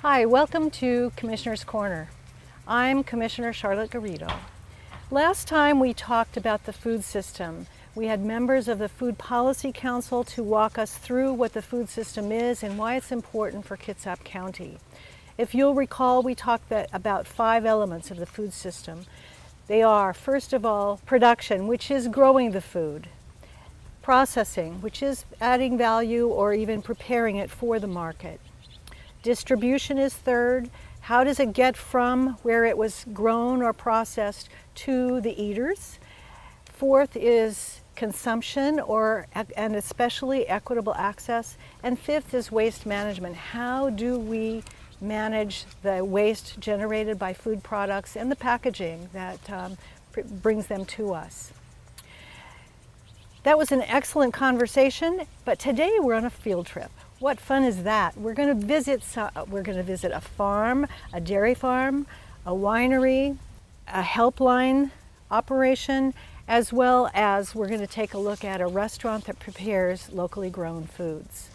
Hi, welcome to Commissioner's Corner. I'm Commissioner Charlotte Garrido. Last time we talked about the food system. We had members of the Food Policy Council to walk us through what the food system is and why it's important for Kitsap County. If you'll recall, we talked about 5 elements of the food system. They are, first of all, production, which is growing the food. Processing, which is adding value or even preparing it for the market. Distribution is third. How does it get from where it was grown or processed to the eaters? Fourth is consumption and especially equitable access. And fifth is waste management. How do we manage the waste generated by food products and the packaging that brings them to us? That was an excellent conversation, but today we're on a field trip. What fun is that? We're going to visit a farm, a dairy farm, a winery, a helpline operation, as well as we're going to take a look at a restaurant that prepares locally grown foods.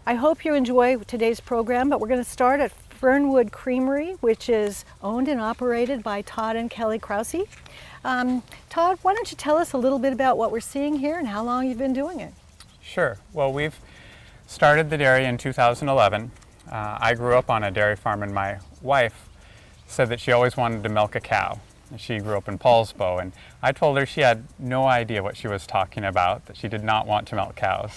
I hope you enjoy today's program, but we're going to start at Fernwood Creamery, which is owned and operated by Todd and Kelly Krause. Todd, why don't you tell us a little bit about what we're seeing here and how long you've been doing it? Sure. Well, we've started the dairy in 2011. I grew up on a dairy farm, and my wife said that she always wanted to milk a cow. She grew up in Paulsbo, and I told her she had no idea what she was talking about, that she did not want to milk cows.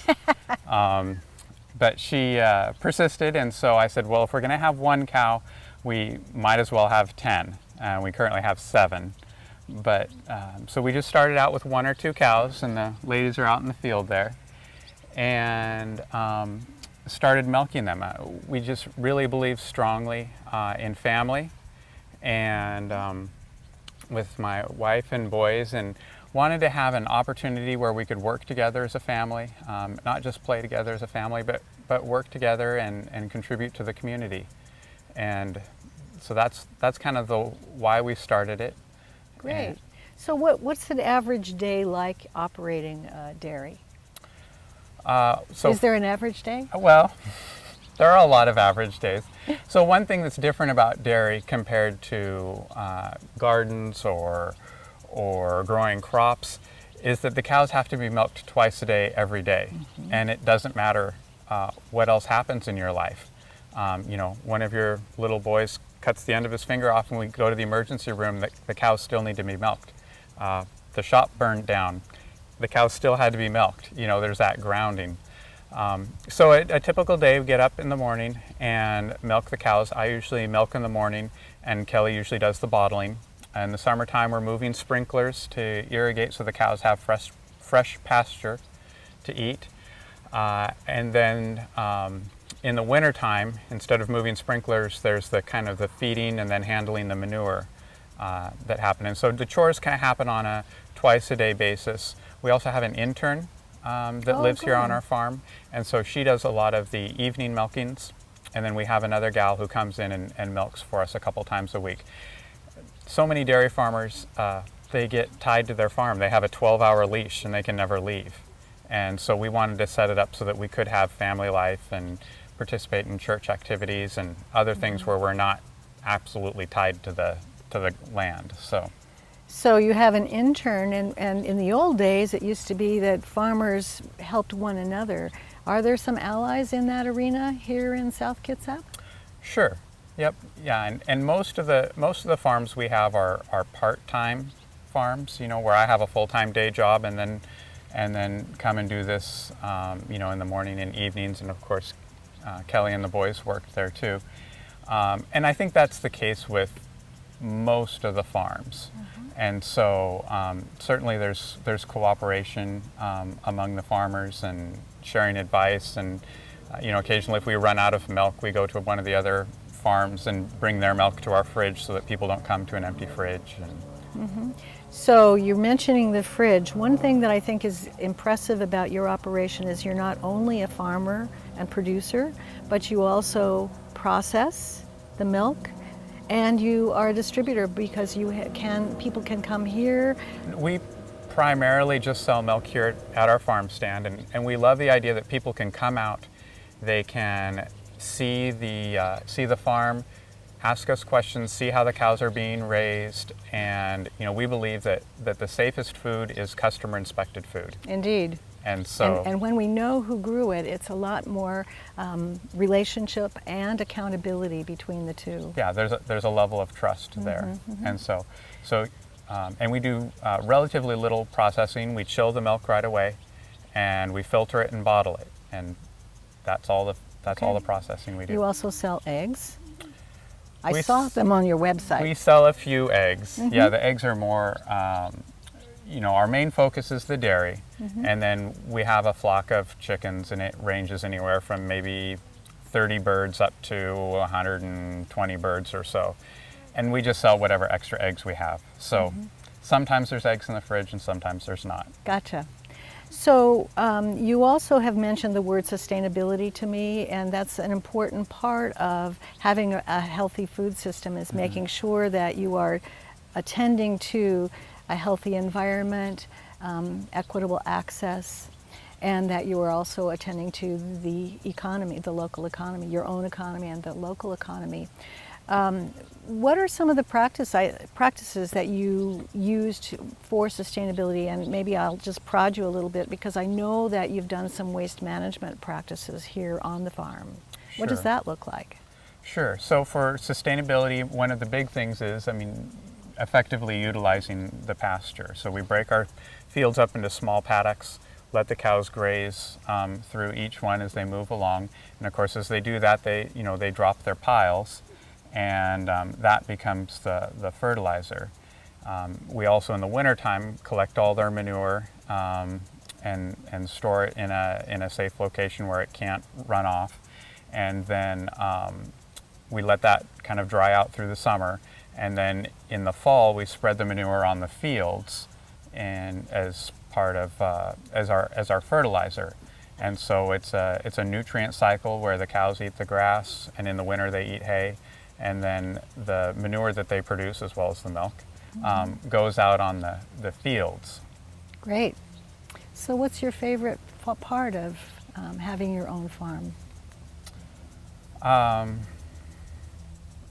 But she persisted, and so I said, well, if we're going to have one cow, we might as well have 10. We currently have 7. But so we just started out with 1 or 2 cows, and the ladies are out in the field there, and started milking them. We just really believe strongly in family, and with my wife and boys, and wanted to have an opportunity where we could work together as a family, not just play together as a family, but work together and contribute to the community. And so that's kind of why we started it. Great. And so what's an average day like operating dairy? Is there an average day? Well, there are a lot of average days. So one thing that's different about dairy compared to gardens or growing crops is that the cows have to be milked twice a day, every day. Mm-hmm. And it doesn't matter what else happens in your life. One of your little boys cuts the end of his finger off and we go to the emergency room, the cows still need to be milked. The shop burned down. The cows still had to be milked. There's that grounding. So a typical day, we get up in the morning and milk the cows. I usually milk in the morning, and Kelly usually does the bottling. In the summertime, we're moving sprinklers to irrigate so the cows have fresh pasture to eat. And then in the wintertime, instead of moving sprinklers, there's the kind of the feeding and then handling the manure that happen. And so the chores kind of happen on a twice-a-day basis. We also have an intern that lives here on our farm, and so she does a lot of the evening milkings, and then we have another gal who comes in and milks for us a couple times a week. So many dairy farmers, they get tied to their farm. They have a 12-hour leash and they can never leave. And so we wanted to set it up so that we could have family life and participate in church activities and other things where we're not absolutely tied to the land. So you have an intern, and in the old days it used to be that farmers helped one another. Are there some allies in that arena here in South Kitsap? Sure. Yep. Yeah. And most of the farms we have are part-time farms. Where I have a full-time day job and then come and do this in the morning and evenings, and of course Kelly and the boys worked there too. And I think that's the case with most of the farms. Mm-hmm. And so certainly there's cooperation among the farmers and sharing advice, and occasionally if we run out of milk, we go to one of the other farms and bring their milk to our fridge so that people don't come to an empty fridge. Mm-hmm. So you're mentioning the fridge. One thing that I think is impressive about your operation is you're not only a farmer and producer, but you also process the milk. And you are a distributor because people can come here. We primarily just sell milk here at our farm stand, and we love the idea that people can come out, they can see the farm, ask us questions, see how the cows are being raised, and we believe that the safest food is customer inspected food. Indeed. And so, and when we know who grew it, it's a lot more relationship and accountability between the two. yeah, there's a level of trust there, and so and we do relatively little processing. We chill the milk right away, and we filter it and bottle it, and that's all the processing we do. You also sell eggs. I We saw s- them on your website. We sell a few eggs. Yeah, the eggs are more, our main focus is the dairy, and then we have a flock of chickens, and it ranges anywhere from maybe 30 birds up to 120 birds or so. And we just sell whatever extra eggs we have. So sometimes there's eggs in the fridge and sometimes there's not. Gotcha. So you also have mentioned the word sustainability to me, and that's an important part of having a healthy food system, is making sure that you are attending to a healthy environment, equitable access, and that you are also attending to the economy, the local economy, your own economy and the local economy. What are some of the practices that you use for sustainability? And maybe I'll just prod you a little bit, because I know that you've done some waste management practices here on the farm. What does Sure. that look like? Sure. So for sustainability, one of the big things is, effectively utilizing the pasture. So we break our fields up into small paddocks, let the cows graze through each one as they move along. And of course, as they do that, they drop their piles, and that becomes the fertilizer. We also, in the wintertime, collect all their manure and store it in a safe location where it can't run off. And then we let that kind of dry out through the summer. And then in the fall, we spread the manure on the fields, and as part of as our fertilizer. And so it's a nutrient cycle where the cows eat the grass, and in the winter they eat hay, and then the manure that they produce, as well as the milk, goes out on the fields. Great. So what's your favorite part of having your own farm?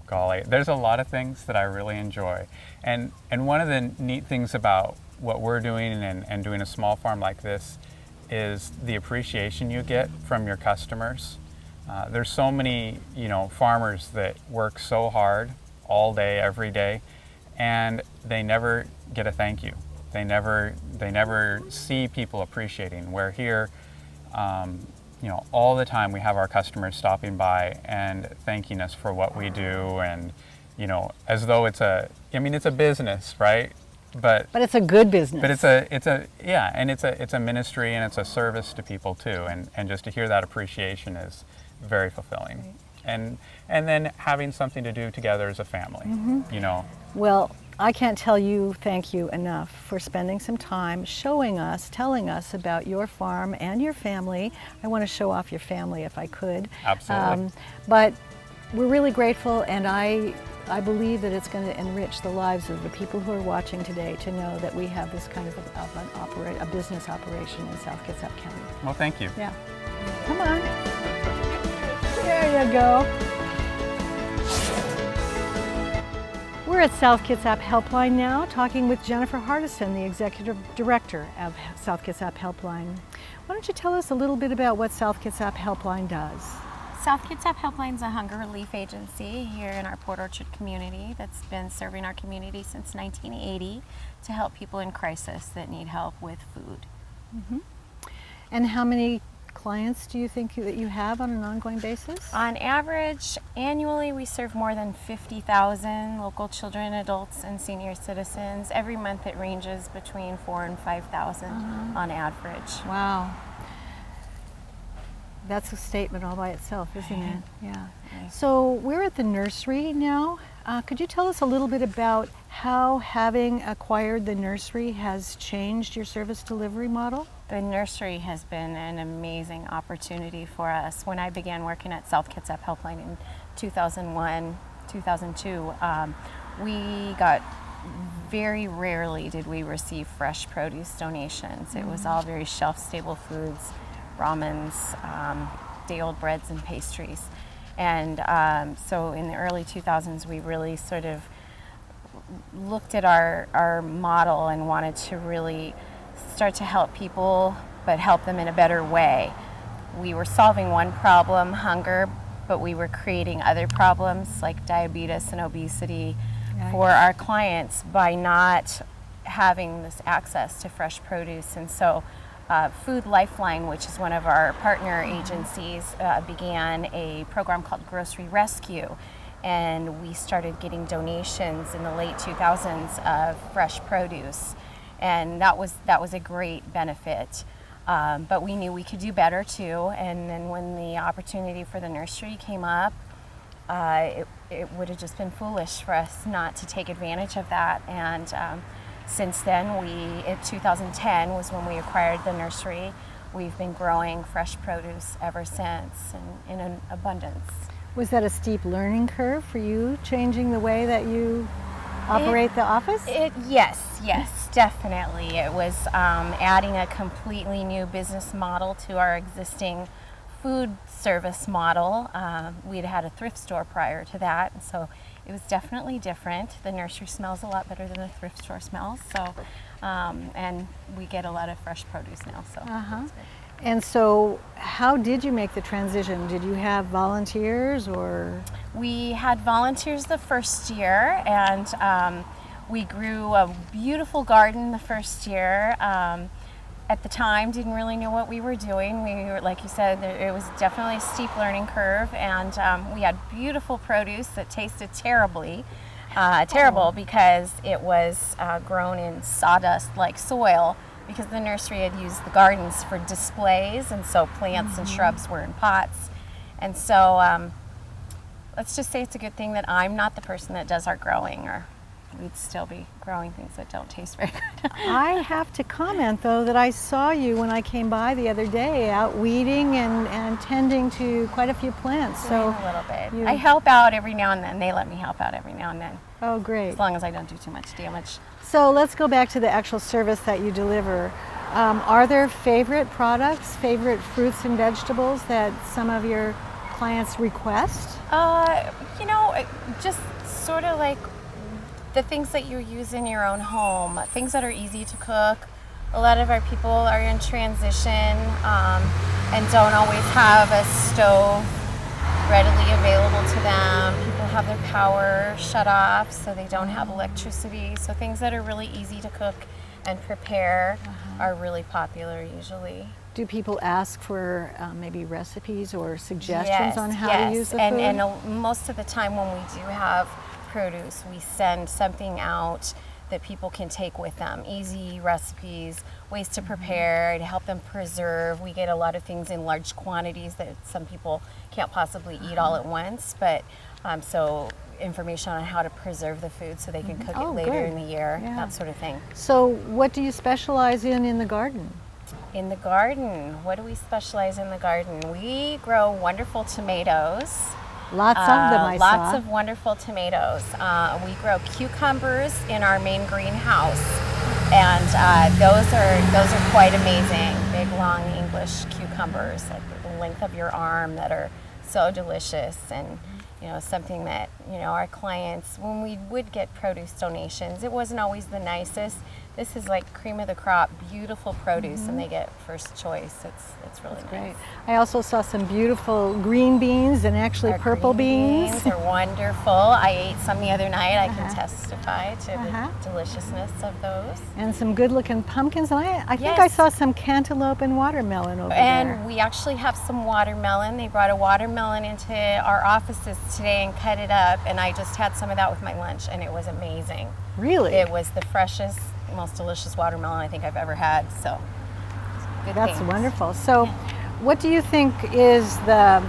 Golly, there's a lot of things that I really enjoy. And one of the neat things about what we're doing and doing a small farm like this is the appreciation you get from your customers. There's so many, farmers that work so hard all day, every day, and they never get a thank you. They never see people appreciating. Where here, all the time we have our customers stopping by and thanking us for what we do, and as though it's a business, right? But it's a good business. But it's a ministry, and it's a service to people too, and just to hear that appreciation is very fulfilling. Right. And then having something to do together as a family, Well, I can't tell you thank you enough for spending some time telling us about your farm and your family. I want to show off your family if I could. Absolutely. But we're really grateful, and I believe that it's going to enrich the lives of the people who are watching today to know that we have this kind of a business operation in South Kitsap County. Well, thank you. Yeah. Come on. There you go. We're at South Kitsap Helpline now, talking with Jennifer Hardison, the Executive Director of South Kitsap Helpline. Why don't you tell us a little bit about what South Kitsap Helpline does? South Kitsap Helpline is a hunger relief agency here in our Port Orchard community that's been serving our community since 1980 to help people in crisis that need help with food. And how many clients do you think that you have on an ongoing basis? On average, annually we serve more than 50,000 local children, adults, and senior citizens. Every month it ranges between 4,000 and 5,000 on average. Wow. That's a statement all by itself, isn't it? Yeah. Right. So we're at the nursery now. Could you tell us a little bit about how having acquired the nursery has changed your service delivery model? The nursery has been an amazing opportunity for us. When I began working at South Kitsap Helpline in 2001, 2002, we got very rarely did we receive fresh produce donations. It was all very shelf-stable foods, ramens, day-old breads and pastries. And so in the early 2000s, we really sort of looked at our model and wanted to really start to help people, but help them in a better way. We were solving one problem, hunger, but we were creating other problems like diabetes and obesity for our clients by not having this access to fresh produce. And so Food Lifeline, which is one of our partner agencies, began a program called Grocery Rescue. And we started getting donations in the late 2000s of fresh produce. And that was a great benefit. But we knew we could do better too. And then when the opportunity for the nursery came up, it would have just been foolish for us not to take advantage of that. And since then, in 2010 was when we acquired the nursery. We've been growing fresh produce ever since, and in an abundance. Was that a steep learning curve for you, changing the way that you operate the office? Yes, definitely. It was adding a completely new business model to our existing food service model. We'd had a thrift store prior to that, and so it was definitely different. The nursery smells a lot better than a thrift store smells. So, and we get a lot of fresh produce now. So. That's good. And so, how did you make the transition? Did you have volunteers, or? We had volunteers the first year, and we grew a beautiful garden the first year. At the time, didn't really know what we were doing. We were, like you said, it was definitely a steep learning curve, and we had beautiful produce that tasted terrible because it was grown in sawdust-like soil, because the nursery had used the gardens for displays, and so plants and shrubs were in pots. And so let's just say it's a good thing that I'm not the person that does our growing, or we'd still be growing things that don't taste very good. I have to comment, though, that I saw you when I came by the other day out weeding and tending to quite a few plants. So a little bit. I help out every now and then. They let me help out every now and then. Oh, great. As long as I don't do too much damage. So let's go back to the actual service that you deliver. Are there favorite products, favorite fruits and vegetables that some of your clients request? Just sort of like the things that you use in your own home, things that are easy to cook. A lot of our people are in transition and don't always have a stove readily available to them. People have their power shut off, so they don't have electricity. So things that are really easy to cook and prepare are really popular usually. Do people ask for maybe recipes or suggestions on how to use the food? And most of the time when we do have produce, we send something out that people can take with them. Easy recipes, ways to prepare, to help them preserve. We get a lot of things in large quantities that some people can't possibly eat all at once, but so information on how to preserve the food so they can cook it later in the year, that sort of thing. So what do you specialize in the garden? In the garden, what do we specialize in the garden? We grow wonderful tomatoes. Lots of them, I saw. Lots of wonderful tomatoes. We grow cucumbers in our main greenhouse, and those are quite amazing. Big, long English cucumbers, like the length of your arm, that are so delicious, and something that our clients, when we would get produce donations, it wasn't always the nicest. This is like cream of the crop, beautiful produce, and they get first choice. It's really nice. Great. I also saw some beautiful green beans and actually Our purple green beans are wonderful. I ate some the other night. I can testify to the deliciousness of those. And some good-looking pumpkins. And I think I saw some cantaloupe and watermelon over there. And we actually have some watermelon. They brought a watermelon into our offices today and cut it up, and I just had some of that with my lunch, and it was amazing. Really? It was the freshest, most delicious watermelon I think I've ever had. So good That's things. wonderful. So what do you think is the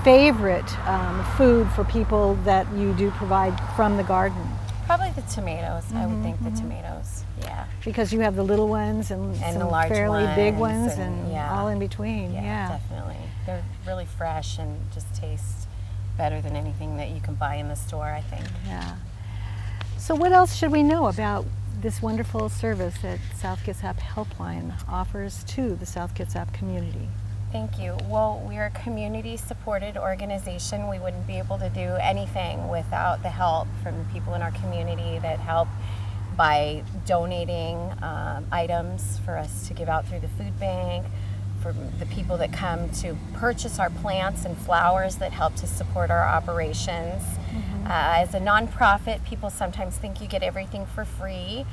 favorite food for people that you do provide from the garden? Probably the tomatoes. I would think the tomatoes. Yeah. Because you have the little ones and some the large fairly big ones and all in between. Yeah, definitely. They're really fresh and just taste better than anything that you can buy in the store, I think. Yeah. So what else should we know about this wonderful service that South Kitsap Helpline offers to the South Kitsap community? Thank you. Well, we're a community-supported organization. We wouldn't be able to do anything without the help from the people in our community that help by donating items for us to give out through the food bank, for the people that come to purchase our plants and flowers that help to support our operations. As a nonprofit, people sometimes think you get everything for free.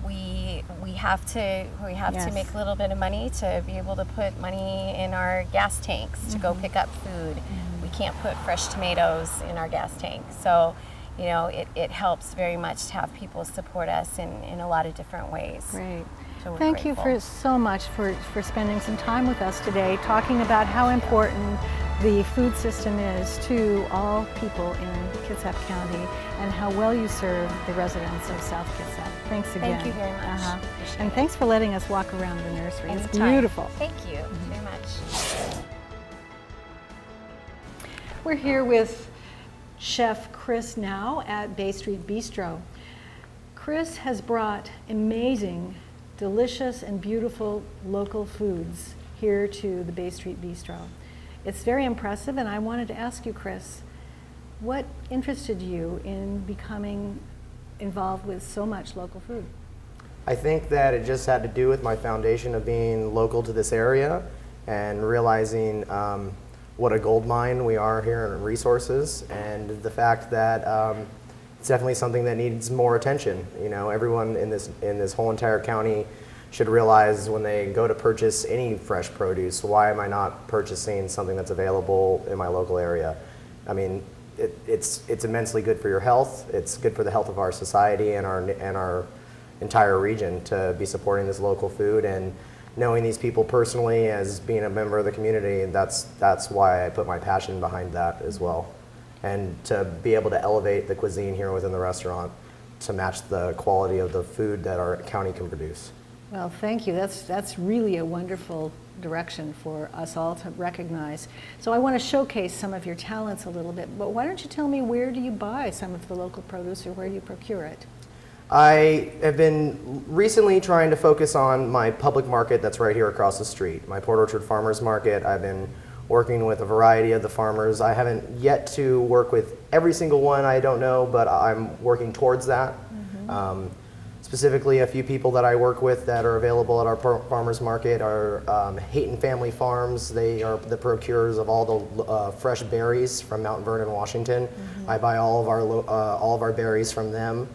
We have to Yes. make a little bit of money to be able to put money in our gas tanks to go pick up food. We can't put fresh tomatoes in our gas tank. So, you know, it helps very much to have people support us in a lot of different ways. Great. So we're Thank you grateful. so much for spending some time with us today, talking about how important the food system is to all people in Kitsap County and how well you serve the residents of South Kitsap. Thanks again. Thank you very much. Appreciate And it. thanks for letting us walk around the nursery. It's Anytime. beautiful. Thank you very much. We're here with Chef Chris now at Bay Street Bistro. Chris has brought amazing, delicious, and beautiful local foods here to the Bay Street Bistro. It's very impressive, and I wanted to ask you, Chris, what interested you in becoming involved with so much local food? I think that it just had to do with my foundation of being local to this area and realizing what a gold mine we are here in resources, and the fact that it's definitely something that needs more attention. You know, everyone in this whole entire county should realize when they go to purchase any fresh produce, why am I not purchasing something that's available in my local area? I mean, it's immensely good for your health. It's good for the health of our society and our entire region to be supporting this local food, and knowing these people personally as being a member of the community. That's why I put my passion behind that as well, and to be able to elevate the cuisine here within the restaurant to match the quality of the food that our county can produce. Well, thank you. That's really a wonderful direction for us all to recognize. So I want to showcase some of your talents a little bit, but why don't you tell me, where do you buy some of the local produce, or where do you procure it? I have been recently trying to focus on my public market that's right here across the street, my Port Orchard Farmers Market. I've been working with a variety of the farmers. I haven't yet to work with every single one, I don't know, but I'm working towards that. Specifically, a few people that I work with that are available at our farmers market are Hayton Family Farms. They are the procurers of all the fresh berries from Mount Vernon, Washington. I buy all of our berries from them.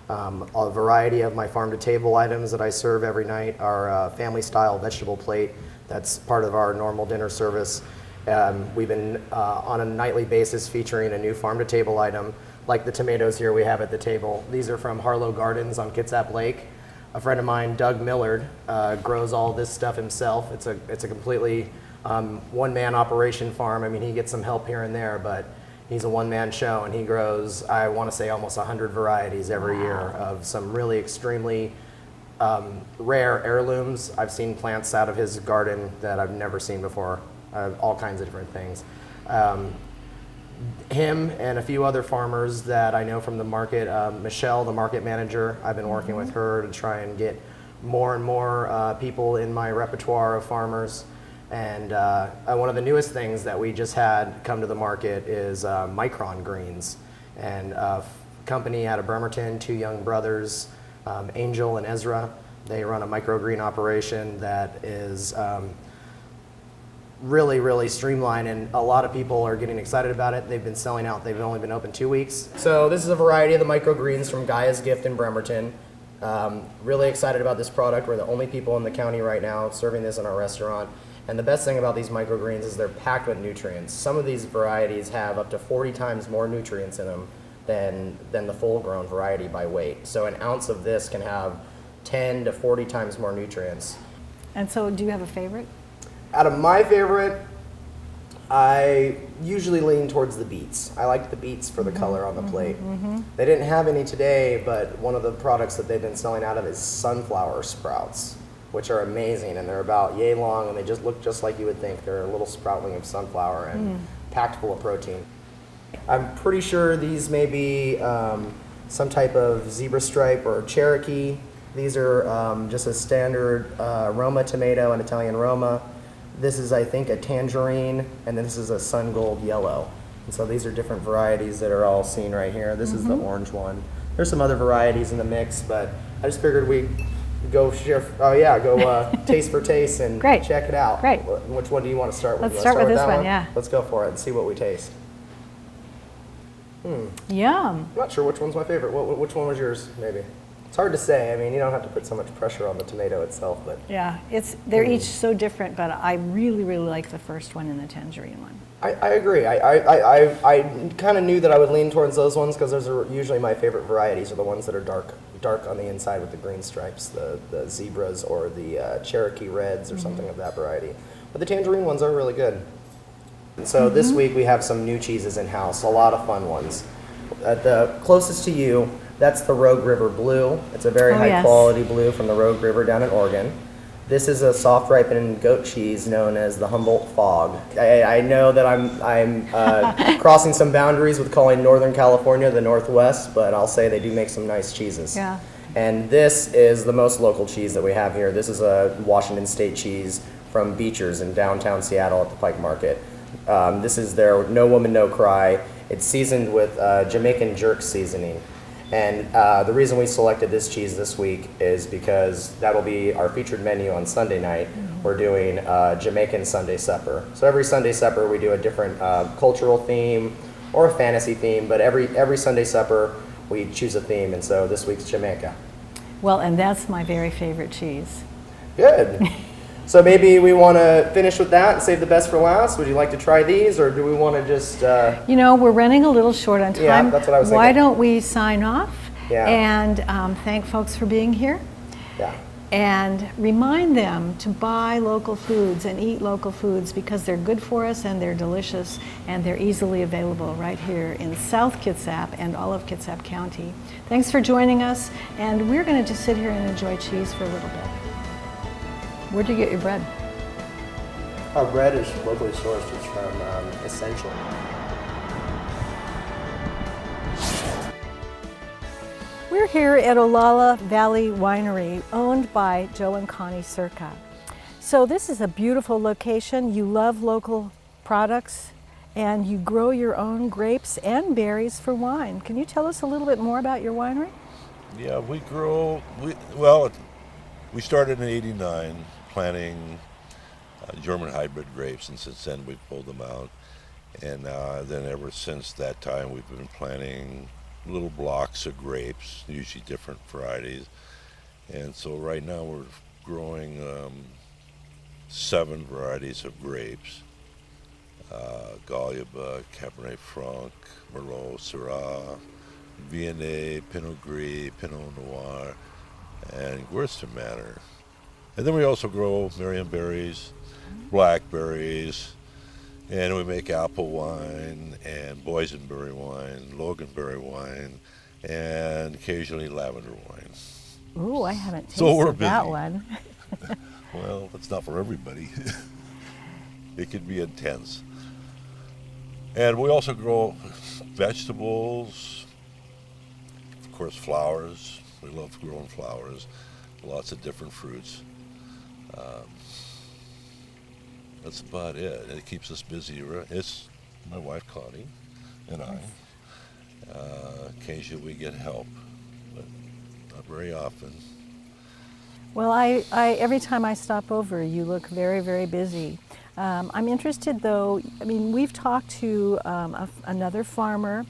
A variety of my farm-to-table items that I serve every night are family-style vegetable plate. That's part of our normal dinner service. We've been on a nightly basis featuring a new farm-to-table item, like the tomatoes here we have at the table. These are from Harlow Gardens on Kitsap Lake. A friend of mine, Doug Millard, grows all this stuff himself. It's a completely one-man operation farm. I mean, he gets some help here and there, but he's a one-man show, and he grows, I want to say, almost 100 varieties every year of some really extremely rare heirlooms. I've seen plants out of his garden that I've never seen before, all kinds of different things. Him and a few other farmers that I know from the market, Michelle, the market manager, I've been working with her to try and get more and more people in my repertoire of farmers. And one of the newest things that we just had come to the market is Micron Greens, and a company out of Bremerton, two young brothers, Angel and Ezra. They run a microgreen operation that is really, really streamlined, and a lot of people are getting excited about it. They've been selling out. They've only been open 2 weeks. So this is a variety of the microgreens from Gaia's Gift in Bremerton. Really excited about this product. We're the only people in the county right now serving this in our restaurant. And the best thing about these microgreens is they're packed with nutrients. Some of these varieties have up to 40 times more nutrients in them than the full-grown variety by weight. So an ounce of this can have 10 to 40 times more nutrients. And so, do you have a favorite? Out of my favorite, I usually lean towards the beets. I like the beets for the color on the plate. They didn't have any today, but one of the products that they've been selling out of is sunflower sprouts, which are amazing, and they're about yay long, and they just look just like you would think. They're a little sproutling of sunflower and packed full of protein. I'm pretty sure these may be some type of zebra stripe or Cherokee. These are just a standard Roma tomato and Italian Roma. This is, I think, a tangerine, and then this is a sun gold yellow. And so these are different varieties that are all seen right here. This is the orange one. There's some other varieties in the mix, but I just figured we'd go taste for taste and Great. check it out. Great. Which one do you want to start with? Let's You wanna start with this that one, yeah. Let's go for it and see what we taste. Yum. I'm not sure which one's my favorite. Which one was yours, maybe? It's hard to say. I mean, you don't have to put so much pressure on the tomato itself, but Yeah, they're each so different, but I really, really like the first one and the tangerine one. I agree. I kind of knew that I would lean towards those ones because those are usually my favorite varieties, are the ones that are dark on the inside with the green stripes, the zebras or the Cherokee Reds or something of that variety. But the tangerine ones are really good. So this week we have some new cheeses in-house, a lot of fun ones. The closest to you, that's the Rogue River Blue. It's a very Oh, high yes. quality blue from the Rogue River down in Oregon. This is a soft ripened goat cheese known as the Humboldt Fog. I know that I'm crossing some boundaries with calling Northern California the Northwest, but I'll say they do make some nice cheeses. Yeah. And this is the most local cheese that we have here. This is a Washington State cheese from Beecher's in downtown Seattle at the Pike Market. This is their No Woman, No Cry. It's seasoned with Jamaican jerk seasoning. And the reason we selected this cheese this week is because that'll be our featured menu on Sunday night. We're doing Jamaican Sunday Supper. So every Sunday Supper we do a different cultural theme or a fantasy theme, but every Sunday Supper we choose a theme, and so this week's Jamaica. Well, and that's my very favorite cheese. Good. So maybe we want to finish with that and save the best for last. Would you like to try these, or do we want to just... You know, we're running a little short on time. Yeah, that's what I was Why thinking. don't we sign off Yeah. and thank folks for being here, Yeah. and remind them to buy local foods and eat local foods because they're good for us and they're delicious and they're easily available right here in South Kitsap and all of Kitsap County. Thanks for joining us, and we're going to just sit here and enjoy cheese for a little bit. Where'd you get your bread? Our bread is locally sourced. It's from Essential. We're here at Olalla Valley Winery, owned by Joe and Connie Circa. So this is a beautiful location. You love local products and you grow your own grapes and berries for wine. Can you tell us a little bit more about your winery? Yeah, we started in '89 planting German hybrid grapes, and since then we've pulled them out. And then ever since that time we've been planting little blocks of grapes, usually different varieties. And so right now we're growing 7 varieties of grapes. Gauliba, Cabernet Franc, Merlot, Syrah, Viognier, Pinot Gris, Pinot Noir, and Gewürztraminer. And then we also grow Marionberries, blackberries, and we make apple wine and boysenberry wine, loganberry wine, and occasionally lavender wine. Ooh, I haven't tasted So we're that busy. one. Well, it's not for everybody. It can be intense. And we also grow vegetables, of course flowers. We love growing flowers, lots of different fruits. That's about it. It keeps us busy. It's my wife Connie and I. Occasionally we get help, but not very often. Well, I every time I stop over, you look very, very busy. I'm interested, though. I mean, we've talked to another farmer,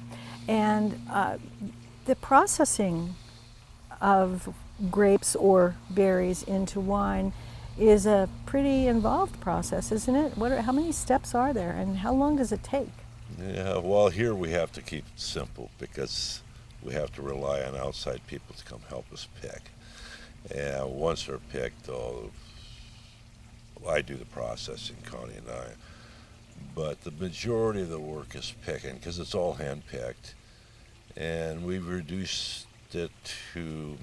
and the processing of grapes or berries into wine is a pretty involved process, isn't it? How many steps are there, and how long does it take? Yeah, well, here we have to keep it simple because we have to rely on outside people to come help us pick. And once they're picked, I do the processing, Connie and I. But the majority of the work is picking because it's all hand-picked. And we've reduced it to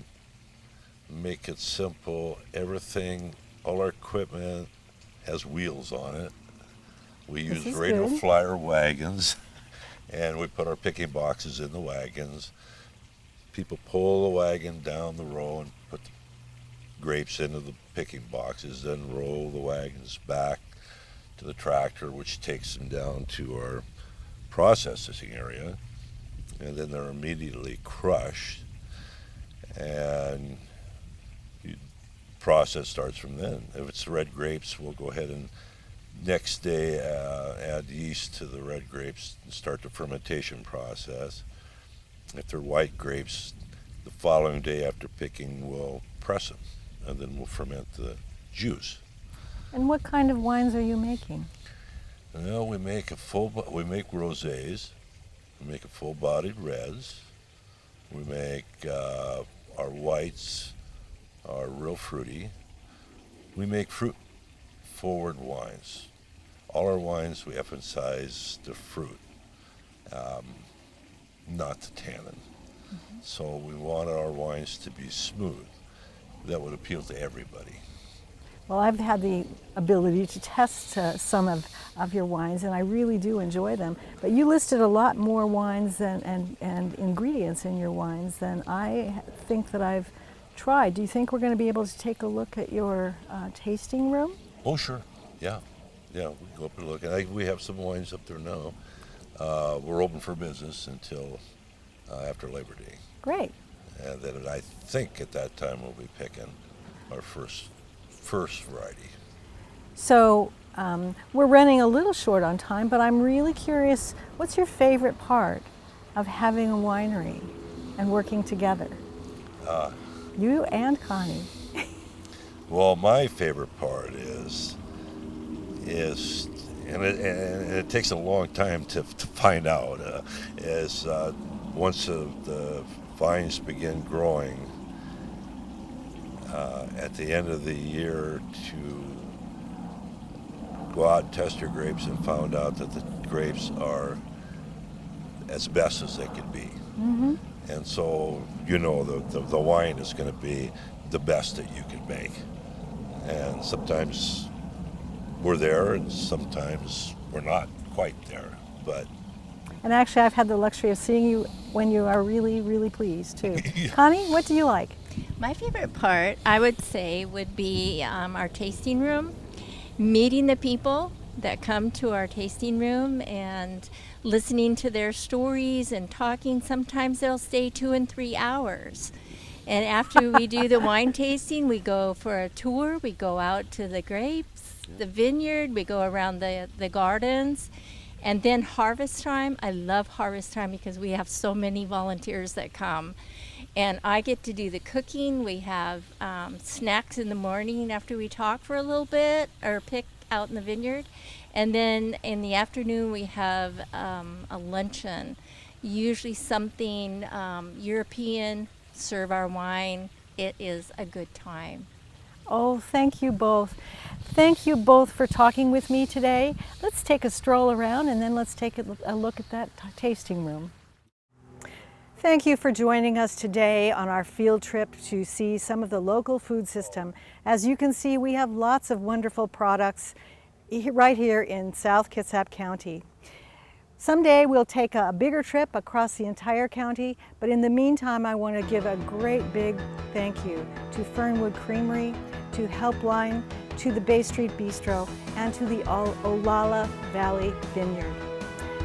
make it simple. Everything, all our equipment has wheels on it. We use is radial good. flyer wagons, and we put our picking boxes in the wagons. People pull the wagon down the row and put the grapes into the picking boxes, then roll the wagons back to the tractor, which takes them down to our processing area, and then they're immediately crushed, and process starts from then. If it's red grapes, we'll go ahead and next day add yeast to the red grapes and start the fermentation process. If they're white grapes, the following day after picking, we'll press them, and then we'll ferment the juice. And what kind of wines are you making? Well, we make rosés, we make a full-bodied reds, we make our whites are real fruity. We make fruit-forward wines. All our wines, we emphasize the fruit, not the tannin. So we want our wines to be smooth. That would appeal to everybody. Well, I've had the ability to test some of your wines, and I really do enjoy them. But you listed a lot more wines and ingredients in your wines than I think that I've tried. Do you think we're going to be able to take a look at your tasting room? Oh, sure. Yeah. Yeah, we can go up and look. We have some wines up there now. We're open for business until after Labor Day. Great. And then I think at that time we'll be picking our first variety. So we're running a little short on time, but I'm really curious, what's your favorite part of having a winery and working together? You and Connie. Well, my favorite part is and it takes a long time to find out, is once the vines begin growing, at the end of the year, to go out and test your grapes and found out that the grapes are as best as they can be. Mm-hmm. And so, the wine is going to be the best that you can make. And sometimes we're there and sometimes we're not quite there, but. And actually, I've had the luxury of seeing you when you are really, really pleased too. Connie, what do you like? My favorite part, I would say, would be our tasting room, meeting the people that come to our tasting room and listening to their stories and talking. Sometimes they'll stay 2 and 3 hours. And after we do the wine tasting, we go for a tour. We go out to the grapes, the vineyard, we go around the gardens. And then harvest time, I love harvest time because we have so many volunteers that come. And I get to do the cooking. We have snacks in the morning after we talk for a little bit or pick out in the vineyard. And then in the afternoon, we have a luncheon, usually something European, serve our wine. It is a good time. Oh, thank you both. Thank you both for talking with me today. Let's take a stroll around and then let's take a look at that tasting room. Thank you for joining us today on our field trip to see some of the local food system. As you can see, we have lots of wonderful products right here in South Kitsap County. Someday we'll take a bigger trip across the entire county, but in the meantime I want to give a great big thank you to Fernwood Creamery, to Helpline, to the Bay Street Bistro, and to the Olalla Valley Vineyard.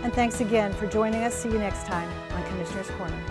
And thanks again for joining us. See you next time on Commissioner's Corner.